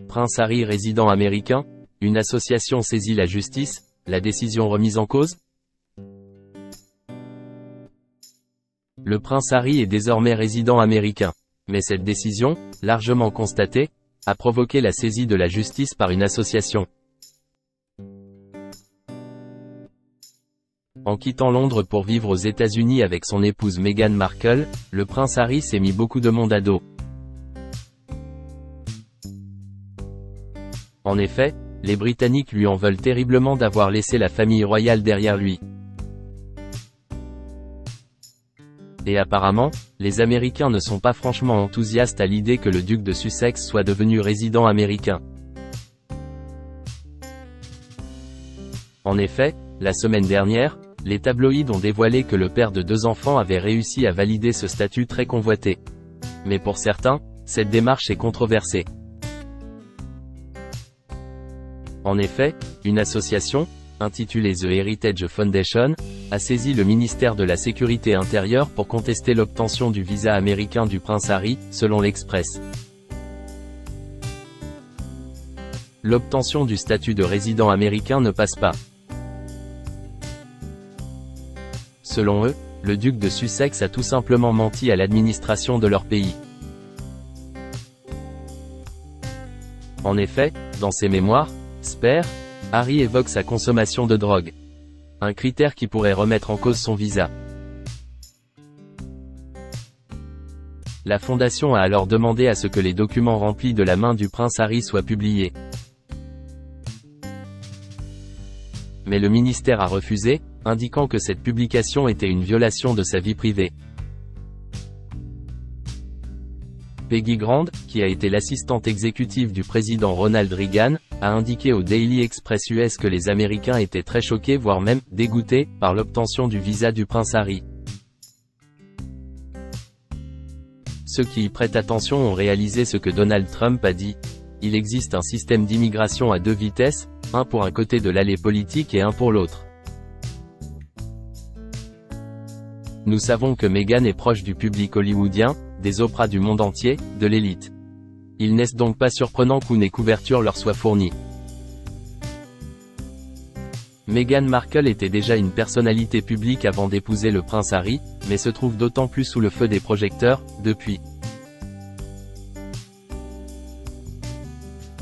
Prince Harry résident américain, une association saisit la justice, la décision remise en cause? Le prince Harry est désormais résident américain. Mais cette décision, largement constatée, a provoqué la saisie de la justice par une association. En quittant Londres pour vivre aux États-Unis avec son épouse Meghan Markle, le prince Harry s'est mis beaucoup de monde à dos. En effet, les Britanniques lui en veulent terriblement d'avoir laissé la famille royale derrière lui. Et apparemment, les Américains ne sont pas franchement enthousiastes à l'idée que le duc de Sussex soit devenu résident américain. En effet, la semaine dernière, les tabloïds ont dévoilé que le père de 2 enfants avait réussi à valider ce statut très convoité. Mais pour certains, cette démarche est controversée. En effet, une association, intitulée The Heritage Foundation, a saisi le ministère de la Sécurité intérieure pour contester l'obtention du visa américain du prince Harry, selon l'Express. L'obtention du statut de résident américain ne passe pas. Selon eux, le duc de Sussex a tout simplement menti à l'administration de leur pays. En effet, dans ses mémoires, Spare, Harry évoque sa consommation de drogue. Un critère qui pourrait remettre en cause son visa. La fondation a alors demandé à ce que les documents remplis de la main du prince Harry soient publiés. Mais le ministère a refusé, indiquant que cette publication était une violation de sa vie privée. Peggy Grand, qui a été l'assistante exécutive du président Ronald Reagan, a indiqué au Daily Express US que les Américains étaient très choqués voire même dégoûtés par l'obtention du visa du prince Harry. Ceux qui y prêtent attention ont réalisé ce que Donald Trump a dit. Il existe un système d'immigration à 2 vitesses, un pour un côté de l'allée politique et un pour l'autre. Nous savons que Meghan est proche du public hollywoodien, des Oprah du monde entier, de l'élite. Il n'est donc pas surprenant qu'une couverture leur soit fournie. Meghan Markle était déjà une personnalité publique avant d'épouser le prince Harry, mais se trouve d'autant plus sous le feu des projecteurs, depuis.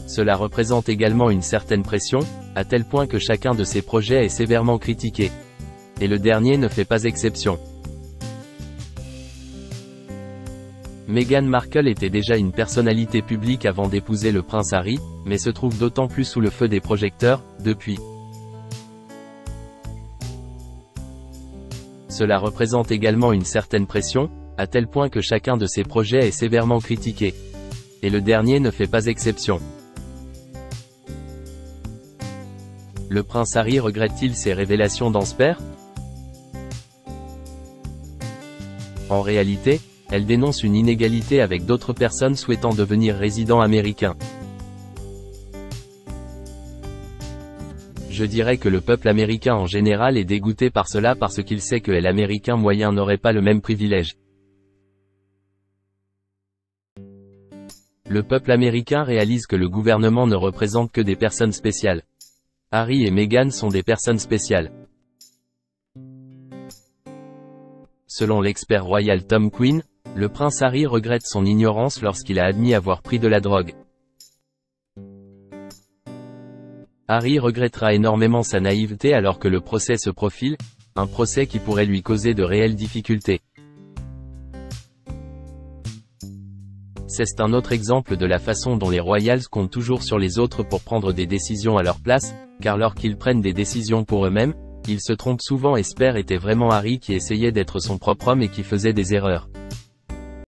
Cela représente également une certaine pression, à tel point que chacun de ses projets est sévèrement critiqué. Et le dernier ne fait pas exception. Meghan Markle était déjà une personnalité publique avant d'épouser le prince Harry, mais se trouve d'autant plus sous le feu des projecteurs, depuis. Cela représente également une certaine pression, à tel point que chacun de ses projets est sévèrement critiqué. Et le dernier ne fait pas exception. Le prince Harry regrette-t-il ses révélations dans Spare? En réalité, elle dénonce une inégalité avec d'autres personnes souhaitant devenir résidents américains. Je dirais que le peuple américain en général est dégoûté par cela parce qu'il sait que l'américain moyen n'aurait pas le même privilège. Le peuple américain réalise que le gouvernement ne représente que des personnes spéciales. Harry et Meghan sont des personnes spéciales. Selon l'expert royal Tom Quinn, le prince Harry regrette son ignorance lorsqu'il a admis avoir pris de la drogue. Harry regrettera énormément sa naïveté alors que le procès se profile, un procès qui pourrait lui causer de réelles difficultés. C'est un autre exemple de la façon dont les royals comptent toujours sur les autres pour prendre des décisions à leur place, car lorsqu'ils prennent des décisions pour eux-mêmes, ils se trompent souvent et Spare était vraiment Harry qui essayait d'être son propre homme et qui faisait des erreurs.